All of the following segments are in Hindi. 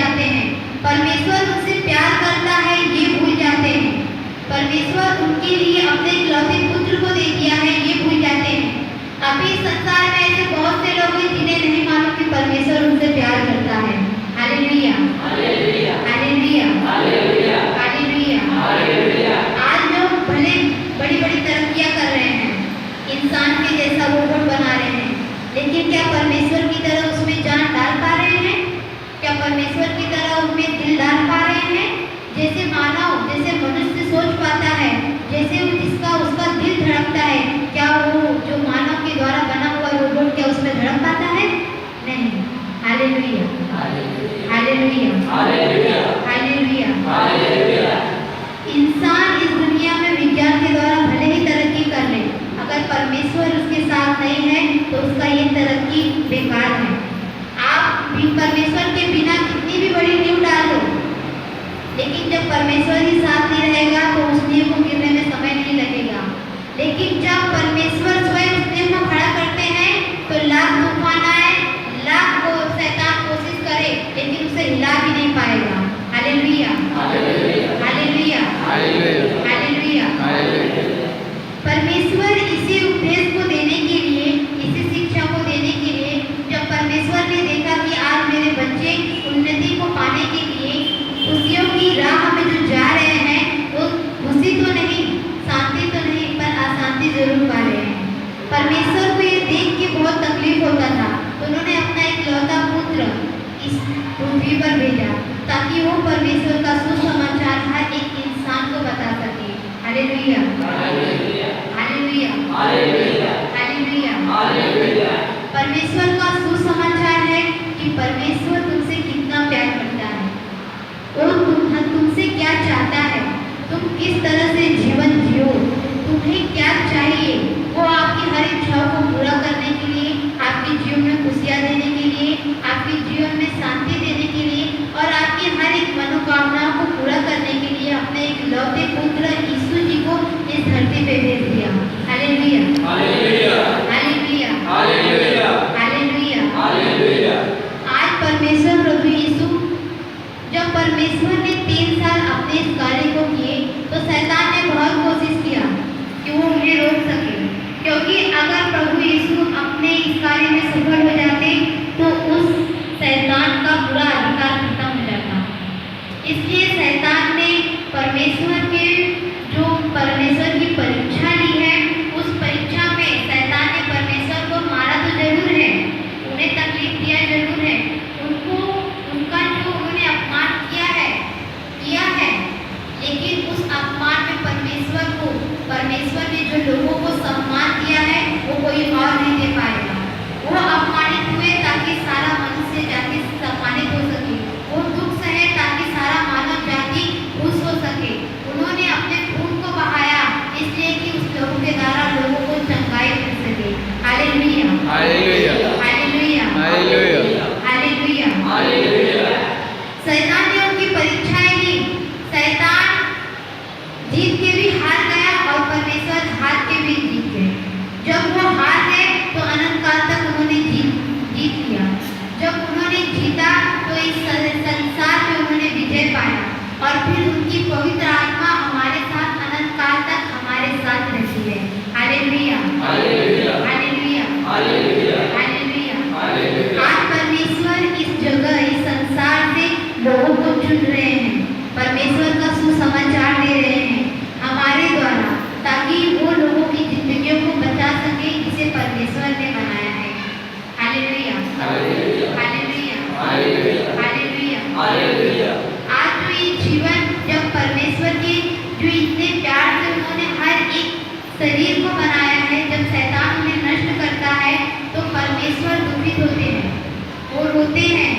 जाते हैं। परमेश्वर उनसे प्यार करता है ये भूल जाते हैं। परमेश्वर उनके लिए अपने इकलौते पुत्र को दे दिया है ये भूल जाते हैं। अभी संसार में ऐसे बहुत से लोग हैं जिन्हें नहीं मालूम कि परमेश्वर उनसे प्यार करता है। Hallelujah, hallelujah, hallelujah, hallelujah, hallelujah, hallelujah. आज लोग भले बड़ी बड़ी तरक्कियां कर रहे हैं, इंसान के जैसा रोबोट बना रहे हैं, लेकिन क्या परमेश्वर की तरह उसमें जान डाल पा रहे हैं? क्या परमेश्वर की तरह उसमें दिल डाल पा रहे हैं? जैसे मानव, जैसे मनुष्य सोच पाता है, जैसे जिसका उसका दिल धड़कता है, क्या वो जो मानव के द्वारा बना हुआ रोबोट क्या उसमें धड़क पाता है? नहीं। Hallelujah, hallelujah, hallelujah, hallelujah, hallelujah. इंसान इस दुनिया में विज्ञान के द्वारा भले ही तरक्की कर ले, अगर परमेश्वर उसके साथ नहीं है तो उसका ये तरक्की बेकार है। आप भी परमेश्वर के बिना कितनी भी बड़ी नींव डाल लो, लेकिन जब परमेश्वर ही साथ नहीं रहेगा तो उस नींव को गिरने में समय नहीं लगेगा। लेकिन जब परमेश्वर स्वयं उस नींव को खड़ा करते हैं तो लाख तूफान आए, लाख को शैतान कोशिश करे, लेकिन उसे हिला भी नहीं पाएगा। Hallelujah, hallelujah, hallelujah, hallelujah, hallelujah. परमेश्वर इसी उपदेश को देने के लिए, इसी शिक्षा को देने के लिए, जब परमेश्वर ने देखा कि आज मेरे बच्चे उन्नति को पाने के लिए खुशियों की राह में जो जा रहे हैं वो खुशी तो नहीं, शांति तो नहीं, पर अशांति जरूर पा रहे हैं। परमेश्वर को ये देख के बहुत तकलीफ होता था, तो उन्होंने अपना इकलौता पुत्र इस पृथ्वी पर भेजा ताकि वो परमेश्वर का सुसमाचार हर एक इंसान को बता सके। Hallelujah, hallelujah, hallelujah, hallelujah, hallelujah, hallelujah. परमेश्वर का सुसमाचार है कि परमेश्वर तुमसे कितना प्यार करता है और तुमसे क्या चाहता है, तुम किस तरह से जीवन जियो, तुम्हें क्या चाहिए, वो आपकी हर इच्छाओं को पूरा करने के लिए, आपके जीवन में खुशियाँ देने के लिए, आपके जीवन में शांति देने के लिए और आपकी हर एक मनोकामनाओं को पूरा करने के लिए अपने इकलौते पुत्र यीशु जी को इस धरती पे भेज दिया। Hallelujah, hallelujah, hallelujah, hallelujah, hallelujah, hallelujah. आज परमेश्वर प्रभु यीशु, जब परमेश्वर ने 3 साल अपने इस कार्य को किए तो शैतान ने बहुत कोशिश किया कि वो उन्हें रोक सके, क्योंकि अगर प्रभु यीशु अपने इस कार्य में सफल हो जाते तो उस शैतान का पूरा अधिकार खत्म हो जाता। इसलिए शैतान ने परमेश्वर की परीक्षा ली है। उस परीक्षा में शैतान ने परमेश्वर को मारा तो जरूर है, उन्हें तकलीफ दिया जरूर है, उनका जो उन्होंने अपमान किया है, लेकिन उस अपमान में परमेश्वर ने जो लोगों को सम्मान दिया है वो कोई और नहीं दे पाएगा। वो अपमानित हुए ताकि सारा मनुष्य जाति सम्मानित हो सके, वो दुख सहे ताकि सारा मानव जाति खुश हो सके। उन्होंने अपने खून को बहाया इसलिए कि उस लोगों के द्वारा लोगों को चंगाई मिल सके। Hallelujah, hallelujah, hallelujah, hallelujah, hallelujah, hallelujah. शैतान ने उनकी परीक्षाएं ली, शैतान जीत के भी हार गया और परमेश्वर हार के भी जीत गए। जब वो हार गए तो अनंत काल तक उन्होंने जीत लिया। जब उन्होंने जीता तो इस संसार में उन्होंने विजय पाया और फिर उनकी पवित्र आत्मा हमारे साथ अनंत काल तक हमारे साथ रहती है। Hallelujah, hallelujah, hallelujah, hallelujah, hallelujah, hallelujah. आज परमेश्वर इस जगह, इस संसार से लोगों को चुन रहे हैं, परमेश्वर का सुसमाचार दे रहे हैं हमारे द्वारा, ताकि वो लोगों की जिंदगियों को बचा सके जिसे परमेश्वर ने बनाया है। Hallelujah, hallelujah, hallelujah, hallelujah, hallelujah, hallelujah. आज जो ये जीवन, जब परमेश्वर के जो इतने प्यार से उन्होंने हर एक शरीर को बनाया है, जब शैतान उन्हें नष्ट करता है तो परमेश्वर दुखित होते हैं, वो रोते हैं,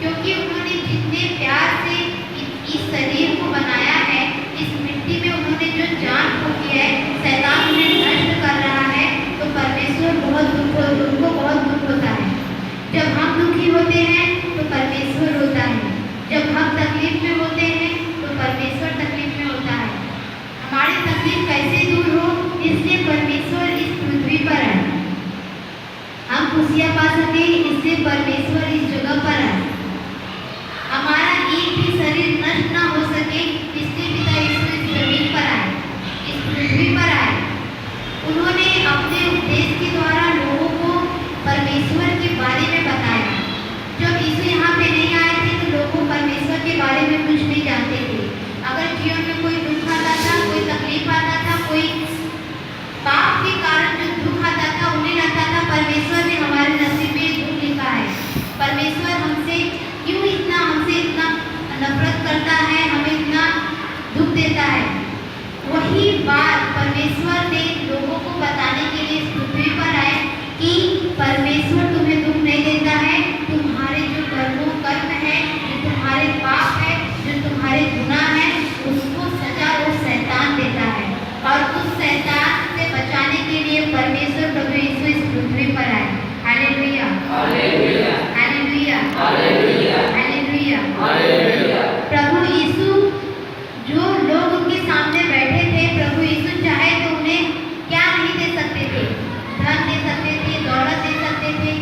क्योंकि उन्होंने जितने प्यार से इस शरीर को बनाया है, इस मिट्टी में उन्होंने जो जान फूकी है, शैतान उन्हें नष्ट कर रहा है, तो परमेश्वर उनको बहुत दुख होता है। जब हम दुखी होते हैं तो परमेश्वर रोता है, जब हम तकलीफ में होते हैं तो परमेश्वर तकलीफ में होता है। हमारी तकलीफ कैसे दूर हो, इसलिए परमेश्वर इस पृथ्वी पर है, हम खुशियाँ पा सके, इसलिए परमेश्वर इस जगह पर है। हमारा बात परमेश्वर ने लोगों को बताने के लिए इस पृथ्वी पर आए कि परमेश्वर तुम्हें दुख नहीं देता है, तुम्हारे जो कर्म है, जो तुम्हारे पाप है, जो तुम्हारे गुनाह है, उसको सजा वो शैतान देता है। और उस शैतान से बचाने के लिए परमेश्वर प्रभु यीशु इस पृथ्वी पर आए। Hallelujah, hallelujah, hallelujah, hallelujah, hallelujah, hallelujah. प्रभु यीशु जो लोग उनके सामने बैठे थे, प्रभु यीशु चाहे तो उन्हें क्या नहीं दे सकते थे? धन दे सकते थे, दौलत दे सकते थे,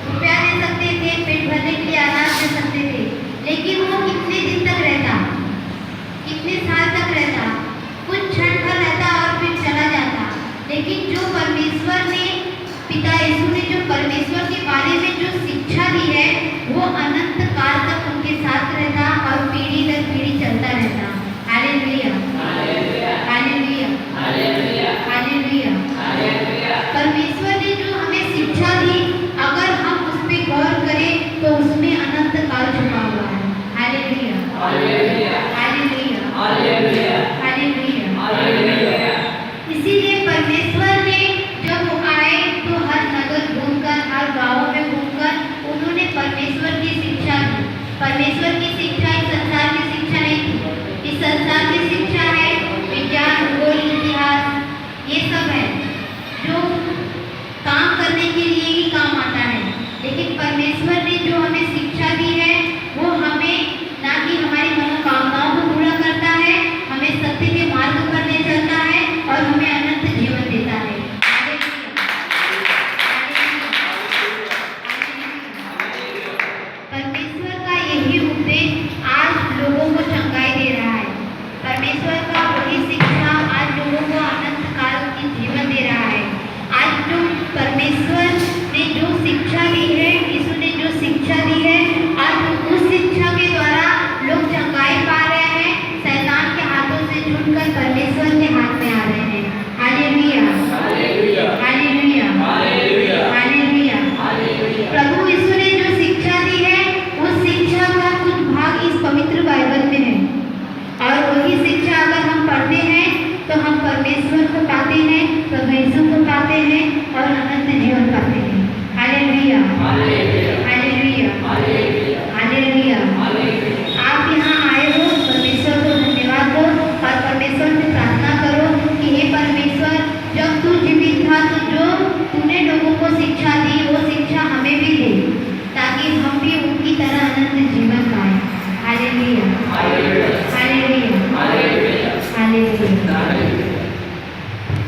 रुपया दे सकते थे, पेट भरने के लिए अनाज दे सकते थे, लेकिन वो कितने दिन तक रहता, कितने साल तक रहता? कुछ क्षण भर रहता और फिर चला जाता। लेकिन जो परमेश्वर ने, पिता यीशु ने जो परमेश्वर के बारे में जो शिक्षा दी है, वो अनंत काल तक उनके साथ रहता और पीढ़ी दर पीढ़ी चलता रहता। Hallelujah, hallelujah, hallelujah, hallelujah, hallelujah, hallelujah. परमेश्वर ने जो हमें शिक्षा दी, अगर हम उस पर गौर करें तो उसमें अनंत काल छुपा हुआ है। Hallelujah, hallelujah, hallelujah, hallelujah, hallelujah, hallelujah. इसीलिए परमेश्वर ने जब वो आए तो हर नगर घूमकर, हर गांव में घूमकर उन्होंने परमेश्वर की शिक्षा दी। परमेश्वर की शिक्षा इस संसार की शिक्षा नहीं थी। इस संसार की शिक्षा है विज्ञान, भूगोल, इतिहास, ये सब है जो काम करने के लिए ही काम आता है। लेकिन परमेश्वर ने जो हमें शिक्षा दी है, वो हमें ना कि हमारी मनोकामनाओं को पूरा करता है, हमें सत्य के मार्ग पर ले चलता है और हमें अनंत जीवन देता है। परमेश्वर का यही उपदेश आज लोगों को चंगाई दे रहा है। परमेश्वर का वही शिक्षा आज लोगों को अनंत काल की जीवन दे रहा है। आज जो परमेश्वर ने जो शिक्षा दी है, यीशु ने जो शिक्षा दी है, आज उस शिक्षा के द्वारा लोग चंगाई पा रहे हैं, शैतान के हाथों से छूटकर परमेश्वर के हाथ में आ रहे हैं। Hallelujah, hallelujah, hallelujah, hallelujah, hallelujah, hallelujah. प्रभु यीशु ने जो शिक्षा दी है, उस शिक्षा का कुछ भाग इस पवित्र बाइबल में है, और वही शिक्षा अगर हम पढ़ते हैं तो हम परमेश्वर को पाते हैं, प्रभु यीशु को पाते हैं और अनंत जीवन पाते हैं। Hallelujah, hallelujah.